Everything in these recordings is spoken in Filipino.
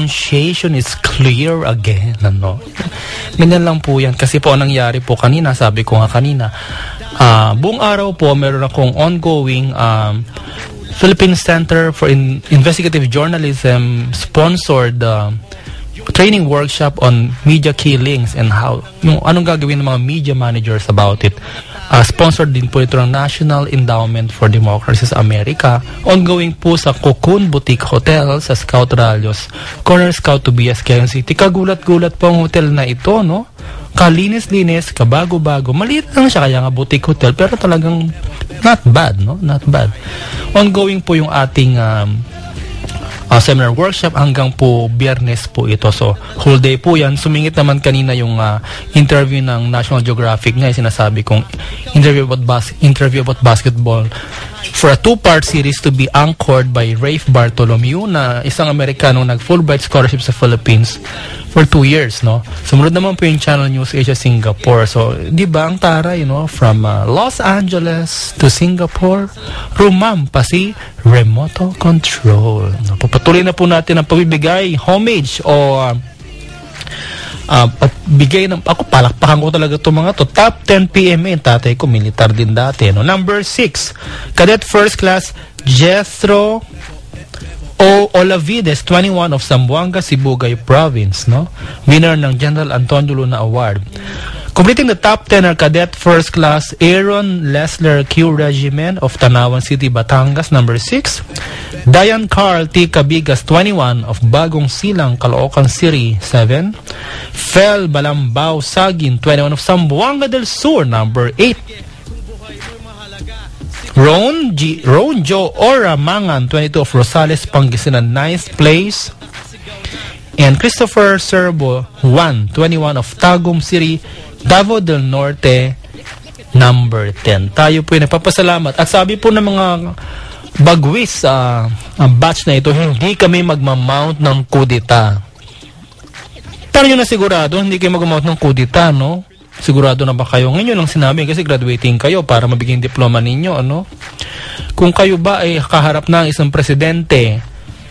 pronunciation is clear again. Ano? Ganyan lang po yan. Kasi po nangyari po kanina, sabi ko nga kanina, buong araw po meron akong ongoing Philippine Center for Investigative Journalism sponsored training workshop on media killings and how, yung anong gagawin ng mga media managers about it. Sponsored din po ito ng National Endowment for Democracy sa Amerika. Ongoing po sa Cocoon Boutique Hotel sa Scout Rallios, Corner Scout to BS Quezon City. Kagulat-gulat po ang hotel na ito, no? Kalinis-linis, kabago-bago. Maliit lang siya, kaya nga boutique hotel, pero talagang not bad, no? Not bad. Ongoing po yung ating seminar workshop hanggang po Biyernes po ito. So, whole day po yan. Sumingit naman kanina yung interview ng National Geographic nga, sinasabi kong interview about basketball for a 2-part series to be anchored by Rafe Bartolomeu na isang Amerikanong nag-Fulbright scholarship sa Philippines for 2 years, no? Sumunod naman po yung Channel News Asia Singapore. So, di ba ang taray, no? From Los Angeles to Singapore, rumampa si Remoto Control. Papatuloy na po natin ang pagbibigay, homage o bigay ng, ako palakpakan ko talaga itong mga to. Top 10 PMA, tatay ko militar din dati, no? Number 6, Cadet First Class Jethro O. Olavides, 21 of Zamboanga, Sibugay Province, no? Winner ng General Antonio Luna Award. Completing the top 10 are Cadet First Class Aaron Lesler Q. Regiment of Tanawan City, Batangas, number 6. Diane Carl T. Cabigas, 21 of Bagong Silang, Caloocan City, 7. Fel Balambao Sagin, 21 of Zamboanga del Sur, number 8. Ron Joe Ora Mangan, 22 of Rosales, Pangasinan, 9th place. And Christopher Serbo Juan, 21 of Tagum City, Davao del Norte, number 10. Tayo po yung nagpapasalamat. At sabi po ng mga bagwis ang batch na ito, hindi kami magmamount ng kudita. Paano nyo na sigurado hindi kayo magmamount ng kudita, no? Sigurado na ba kayo? Ngayon lang sinabi kasi graduating kayo para mabigyan diploma ninyo, ano? Kung kayo ba ay kaharap ng isang presidente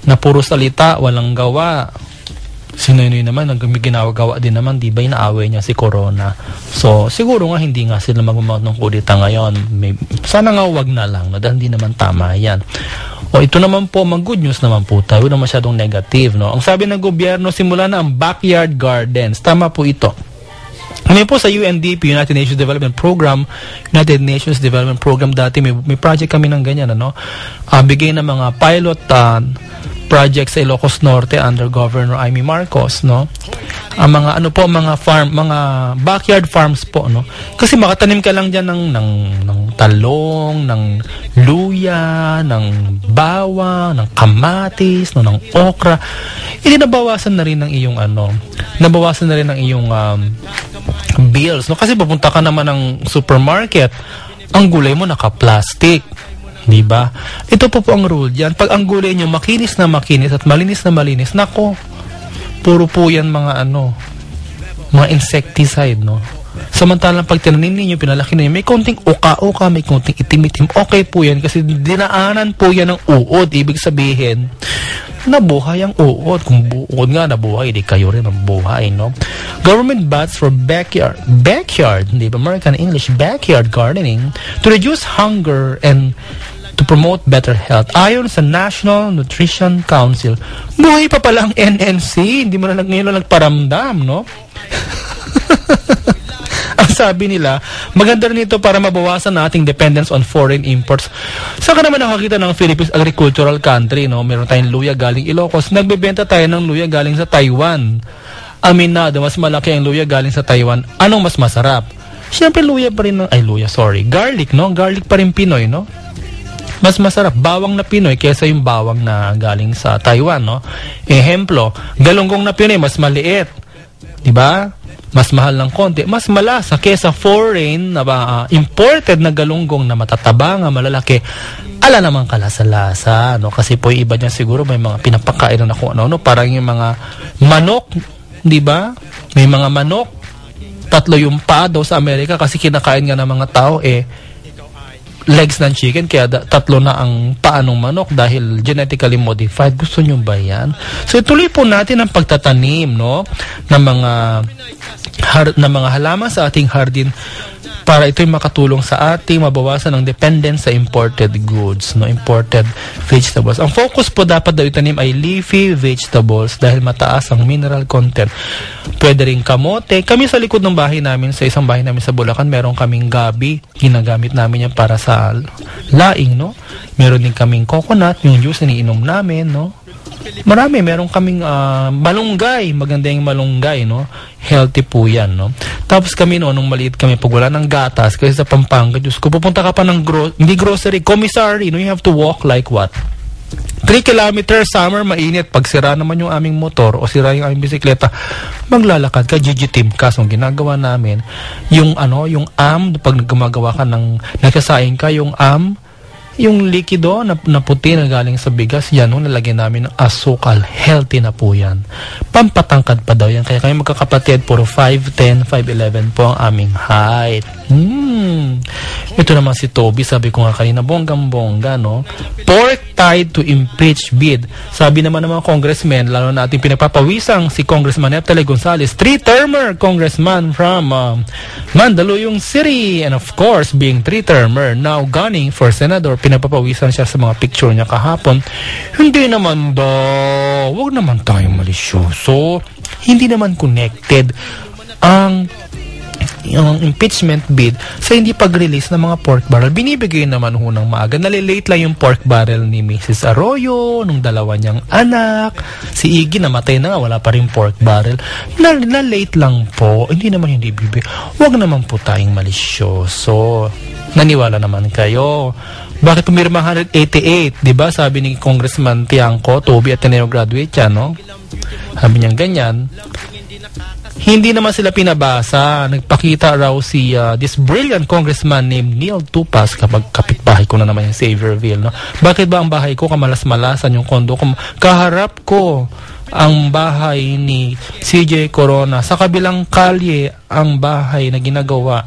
na puro salita, walang gawa, sino yun naman, may ginagawa din naman, di ba inaaway niya si Corona. So, siguro nga hindi nga sila magmamount ng kudita ngayon. Sana nga wag na lang, no? Dahil hindi naman tama yan. O ito naman po, mag-good news naman po tayo, na masyadong negative, no? Ang sabi ng gobyerno, simula na ang backyard gardens. Tama po ito. Ngayon po sa UNDP, United Nations Development Program, dati may project kami ng ganyan, ano? Bigay ng mga pilot project sa Ilocos Norte under Governor Amy Marcos, no? Ang mga mga backyard farms po, no? Kasi makatanim ka lang diyan ng talong, ng luya, ng bawang, ng kamatis, no, ng okra. Nabawasan na rin ng iyong bills, no? Kasi pupunta ka naman ng supermarket, ang gulay mo naka-plastic. Diba? Ito po ang rule diyan. Pag ang gulay nyo makinis na makinis at malinis na malinis, nako, puro po yan mga mga insecticide, no? Samantalang pag tinanim ninyo, pinalaki ninyo, may konting uka-uka, may konting itim-itim, okay po yan kasi dinaanan po yan ng uod. Ibig sabihin, nabuhay ang uod. Kung uod nga nabuhay, di kayo rin ang buhay, no? Government bats for backyard, di ba? American English, backyard gardening to reduce hunger and to promote better health. Ayon sa National Nutrition Council, buhay pa palang NNC, hindi mo na ngayon nagparamdam, no? Ang sabi nila, maganda rin ito para mabawasan na ating dependence on foreign imports. Saka naman nakakita ng Philippines agricultural country, no? Meron tayong luya galing Ilocos, nagbebenta tayo ng luya galing sa Taiwan. Aminado, mas malaki ang luya galing sa Taiwan. Anong mas masarap? Siyempre luya pa rin garlic, no? Garlic pa rin Pinoy, no? Mas masarap bawang na Pinoy kaysa yung bawang na galing sa Taiwan, no? Ehemplo, galunggong na Pinoy mas maliit, 'di ba? Mas mahal ng konti, mas malasa kaysa foreign na imported na galunggong na matataba nga malalaki. Ala naman kalasa-lasa, no? Kasi po iba niyan siguro may mga pinapakain na kung ano, parang yung mga manok, 'di ba? May mga manok, 3 yung paa daw sa Amerika kasi kinakain nga ng mga tao legs ng chicken, kaya 3 na ang paa ng manok dahil genetically modified. Gusto nyo ba yan? So ituloy po natin ang pagtatanim, no, ng mga halaman sa ating hardin para ito'y makatulong sa ating mabawasan ang dependence sa imported goods, no, imported vegetables. Ang focus po dapat daw itanim ay leafy vegetables dahil mataas ang mineral content. Pwede rin kamote. Kami sa likod ng bahay namin, sa isang bahay namin sa Bulacan, meron kaming gabi. Ginagamit namin yan para sa laing, no. Meron din kaming coconut, yung juice na iniinom namin, no. Marami, meron kaming malunggay, maganda yung malunggay, no? Healthy po yan, no? Tapos kami nung maliit kami, pag wala ng gatas, kasi sa Pampanga, Diyos ko, pupunta ka pa ng hindi grocery, commissary, no? You have to walk like what? 3 kilometers, summer, mainit. Pag sira naman yung aming motor o sira yung aming bisikleta, maglalakad ka, gigitim ka. So, ginagawa namin, yung pag gumagawa ka nagsasaing ka, yung likido na puti na galing sa bigas, yan, nalagyan namin ng asukal. Healthy na po yan. Pampatangkad pa daw yan. Kaya kami magkakapatid, puro 5'10", 5'11 po ang aming height. Ito naman si Toby, sabi ko nga kanina, bonggang-bongga, no? Pork tied to impeach bid. Sabi naman ng mga congressmen, lalo na ating pinagpapawisang si Congressman Neftali Gonzales, 3-termer congressman from Mandaluyong City. And of course, being 3-termer, now gunning for senador, pinagpapawisan siya sa mga picture niya kahapon. Hindi naman daw, wag naman tayong malisyoso. Hindi naman connected ang impeachment bid sa hindi pag-release ng mga pork barrel. Binibigay naman ho ng maaga. Nalilate lang yung pork barrel ni Mrs. Arroyo, nung dalawa niyang anak. Si Iggy namatay na nga, wala pa rin pork barrel. Na-late lang po. Hindi naman hindi bibigay. Huwag naman po tayong malisyoso. Naniwala naman kayo. Bakit pumirma 188? Diba? Sabi ni Congressman Tiangco, Toby Ateneo graduate yan, no? Sabi niyang ganyan. Hindi naman sila pinabasa. Nagpakita raw si this brilliant congressman named Neil Tupas, kapag kapitbahay ko na naman yung Saviorville, no? Bakit ba ang bahay ko kamalas-malasan yung kondo ko? Kaharap ko ang bahay ni CJ Corona. Sa kabilang kalye ang bahay na ginagawa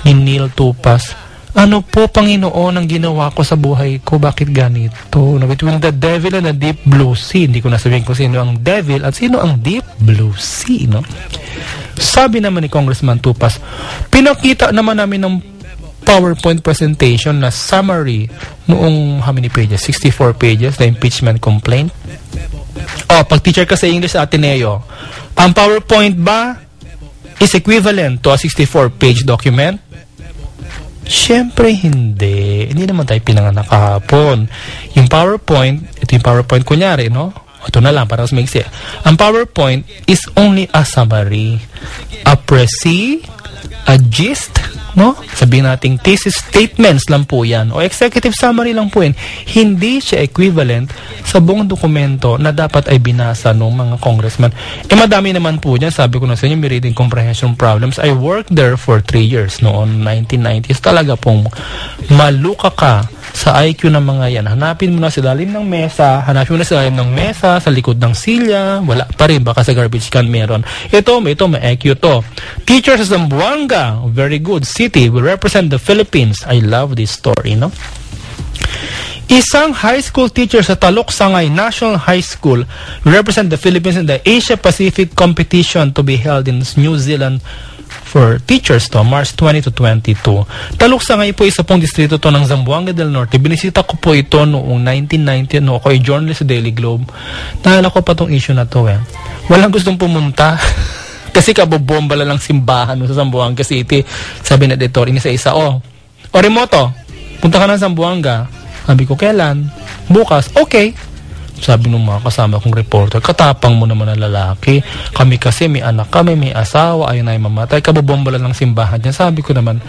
ni Neil Tupas. Ano po, Panginoon, ang ginawa ko sa buhay ko? Bakit ganito? Between the devil and the deep blue sea. Hindi ko nasabihin kung sino ang devil at sino ang deep blue sea, no? Sabi naman ni Congressman Tupas, pinakita naman namin ng PowerPoint presentation na summary noong how many pages? 64 pages, the impeachment complaint. Pag teacher ka sa English sa Ateneo, ang PowerPoint ba is equivalent to a 64-page document? Siyempre hindi. Hindi naman tayo pinanganak kahapon. Yung PowerPoint, ito yung PowerPoint kunyari, no? Ito na lang, para mas maiksi. Ang PowerPoint is only a summary, a précis, a gist, no? Sabihin natin, thesis statements lang po yan, o executive summary lang po yan. Hindi siya equivalent sa buong dokumento na dapat ay binasa ng mga congressman. Madami naman po dyan. Sabi ko na sa inyo, may reading comprehension problems. I worked there for 3 years noon, 1990s. Talaga pong maluka ka sa IQ ng mga yan. Hanapin mo na sa lalim ng mesa, hanapin mo na sa lalim ng mesa, sa likod ng silya, wala pa rin, baka sa garbage can meron. Ito, may IQ to. Teachers sa Zamboanga, very good city, will represent the Philippines. I love this story, no? Isang high school teacher sa Talok Sangay National High School will represent the Philippines in the Asia Pacific competition to be held in New Zealand for teachers to March 20 to 22. Talok Sangay po isa pong distrito to ng Zamboanga del Norte. Binisita ko po ito noong 1990, no, ako ay journalist sa Daily Globe. Naalala ko pa tong issue na to, Walang gustong pumunta. Kasi kabobomba lang simbahan sa Zamboanga City. Sabi na editor, inisa-isa, Orimoto, punta ka na sa Zamboanga. Sabi ko, kailan? Bukas. Okay. Sabi ng mga kasama kong reporter, katapang mo naman ang lalaki. Kami kasi may anak kami, may asawa, ayun ay mamatay. Kabobomba lang simbahan niya. Sabi ko naman,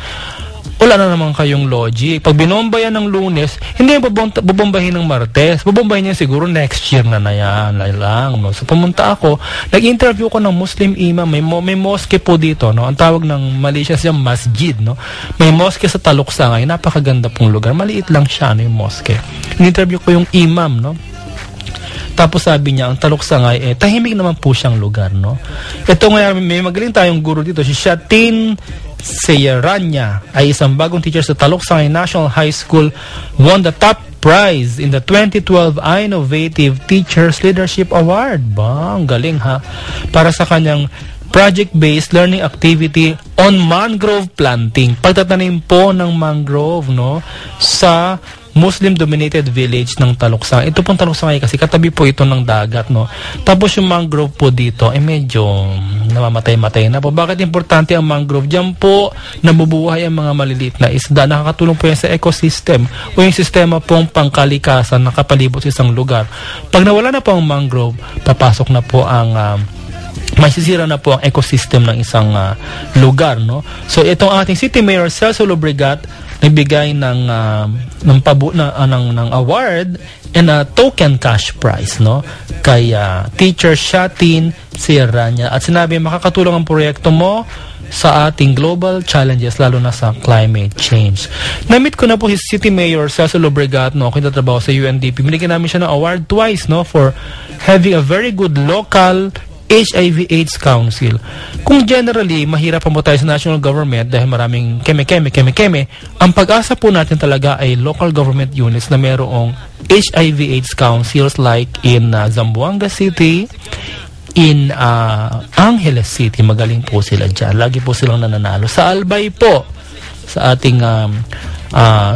wala na naman kayong logic. Pag binomba yan ng Lunes, hindi bubombahin ng Martes. Bubombahin yan siguro next year na yan. Lang, no? So pumunta ako, nag-interview ko ng Muslim imam. May mosque po dito, no? Ang tawag ng Malaysia siya masjid, no? May mosque sa Talok Sangay. Napakaganda pong lugar. Maliit lang siya, yung mosque. In-interview ko yung imam, no? Tapos sabi niya, ang Talok Sangay, tahimik naman po siyang lugar, no? Ito nga, may magaling tayong guro dito, si Shatin Sierranya ay isang bagong teacher sa Taluksangay National High School, won the top prize in the 2012 Innovative Teachers Leadership Award. Ang galing ha. Para sa kanyang project-based learning activity on mangrove planting. Pagtatanim po ng mangrove, no, sa Muslim-dominated village ng Taluksangay. Ito pong Taluksangay kasi katabi po ito ng dagat, no. Tapos yung mangrove po dito ay medyo namamatay-matay na po. Bakit importante ang mangrove? Diyan po nabubuhay ang mga maliliit na isda. Nakakatulong po yan sa ecosystem o yung sistema pong pangkalikasan na kapalibot sa isang lugar. Pag nawala na po ang mangrove, papasok na po ang masisira na po ang ecosystem ng isang lugar, no. So itong ating City Mayor Celso Lobregat nagbigay ng award and a token cash prize, no, kay Teacher Shatin Sierranya, at sinabi makakatulong ang proyekto mo sa ating global challenges, lalo na sa climate change. Namit ko na po si City Mayor Celso Lobregat, no, ako nagtatrabaho sa UNDP. Binigyan namin siya ng award twice, no, for having a very good local HIV/AIDS Council. Kung generally, mahirap pa mo tayo sa national government dahil maraming keme, ang pag-asa po natin talaga ay local government units na mayroong HIV/AIDS Councils like in Zamboanga City, in Angeles City. Magaling po sila dyan. Lagi po silang nananalo. Sa Albay po, sa ating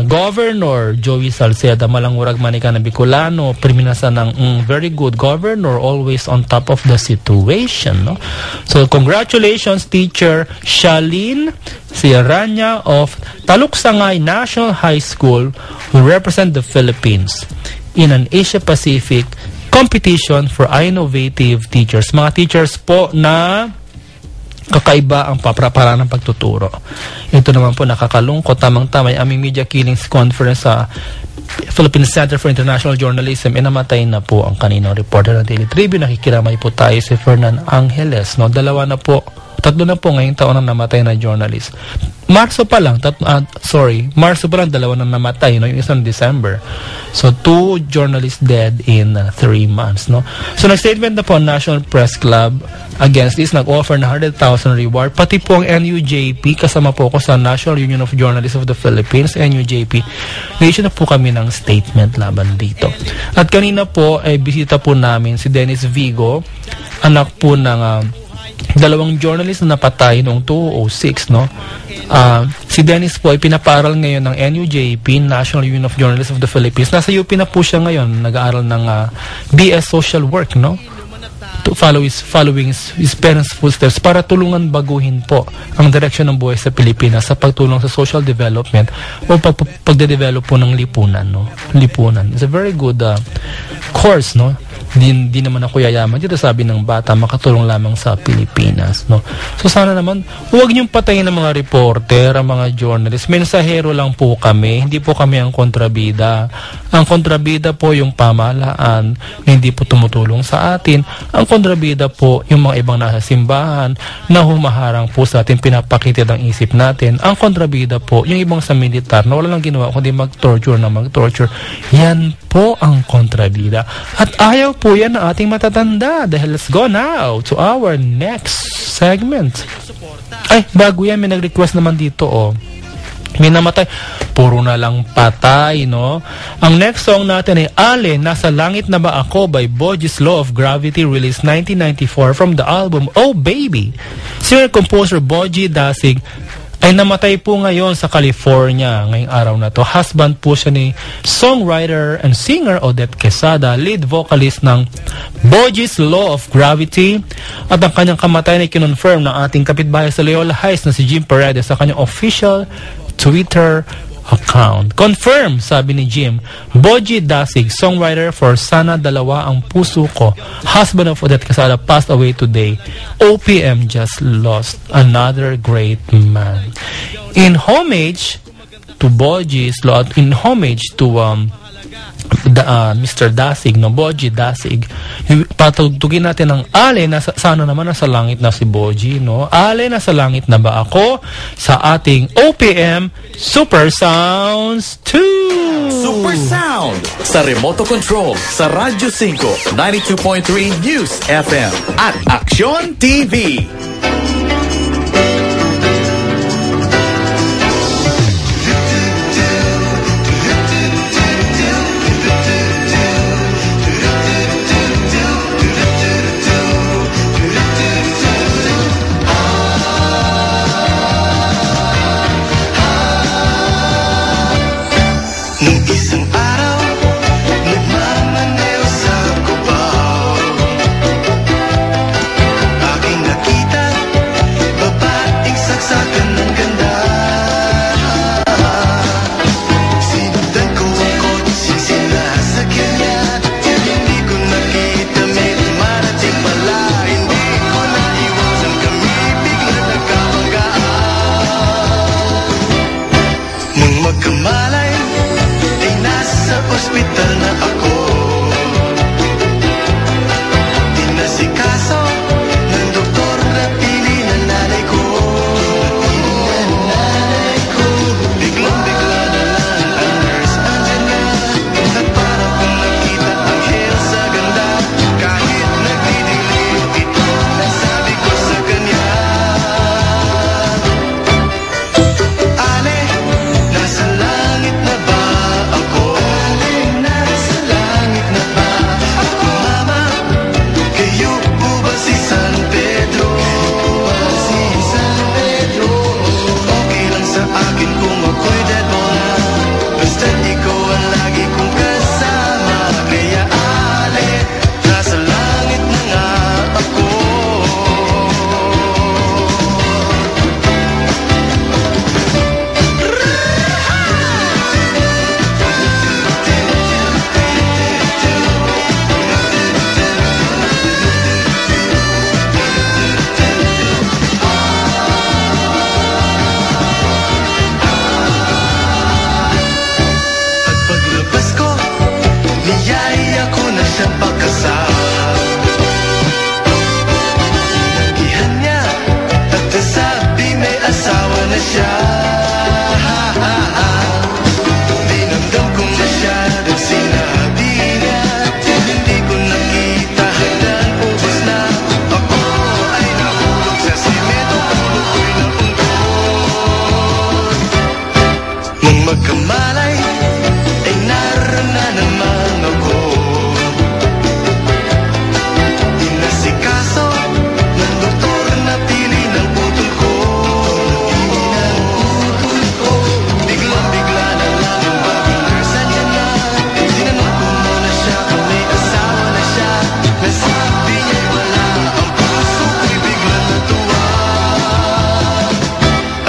Governor Joey Salceda Malangurag Manika na Bicolano, priminasa ng very good governor, always on top of the situation, no? So congratulations Teacher Shalin Sierranya of Taluksangay National High School, who represent the Philippines in an Asia Pacific competition for innovative teachers. Mga teachers po na kakaiba ang para ng pagtuturo. Ito naman po nakakalungkot, tamang-tama yung aming media killings conference sa Philippine Center for International Journalism, namatay na po ang kaninang reporter ng Daily Tribune. Nakikiramay po tayo si Fernan Angeles, no. Tatlo na po ngayong taon ang namatay na journalist. Marso pa lang, dalawa na namatay, no, yung isang December. So 2 journalists dead in 3 months, no. So nag-statement na po ang National Press Club against this, nag-offer na 100,000 reward, pati po ang NUJP, kasama po ako sa National Union of Journalists of the Philippines, NUJP. Nag-issue na po kami ng statement laban dito. At kanina po ay bisita po namin si Dennis Vigo, anak po ng dalawang journalist na napatay noong 2006, no. Si Dennis po ay pinapaaral ngayon ng NUJP, National Union of Journalists of the Philippines. Nasa UP na po siya ngayon, nag-aaral ng BS Social Work, no, to following his parents' footsteps para tulungan baguhin po ang direksyon ng buhay sa Pilipinas sa pagtulong sa social development o pagde-develop po ng lipunan, no. Lipunan. It's a very good course, no. Di naman ako yayaman dito, sabi ng bata, makatulong lamang sa Pilipinas, no. So sana naman huwag niyong patayin ng mga reporter, ang mga journalist. Mensahero lang po kami, hindi po kami ang kontrabida. Ang kontrabida po yung pamahalaan na hindi po tumutulong sa atin. Ang kontrabida po yung mga ibang nasa simbahan na humaharang po sa atin, pinapakitid ang isip natin. Ang kontrabida po yung ibang sa militar na wala lang ginawa kundi mag-torture. Yan po ang kontrabida. At ayaw po yan ng ating matatanda. Dahil let's go now to our next segment. Ay, bago yan, may nag-request naman dito, oh. May namatay. Puro na lang patay, no? Ang next song natin ay Ale, Nasa Langit Na Ba Ako by Boji's Law of Gravity, released 1994 from the album Oh Baby. Singer-composer Boji Dasig ay namatay po ngayon sa California ngayong araw na to. Husband po siya ni songwriter and singer Odette Quesada, lead vocalist ng Boji's Law of Gravity. At ang kanyang kamatayan ay kinonfirm ng ating kapitbahay sa Loyola Heights na si Jim Paredes sa kanyang official Twitter account. Confirm, sabi ni Jim. Boji Dasig, songwriter for Sana Dalawa Ang Puso Ko, husband of Odette Quesada, passed away today. OPM just lost another great man. In homage to Boji's Law, in homage to Mr. Dasig, no, Boji Dasig, patugtugin natin ng Ale, sana naman nasa langit na si Boji, no? Ale, nasa langit na ba ako? Sa ating OPM Super Sounds 2! Super Sound sa remote control sa Radyo 5 92.3 News FM at Aksyon TV.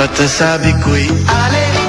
At sabi ko'y, ale,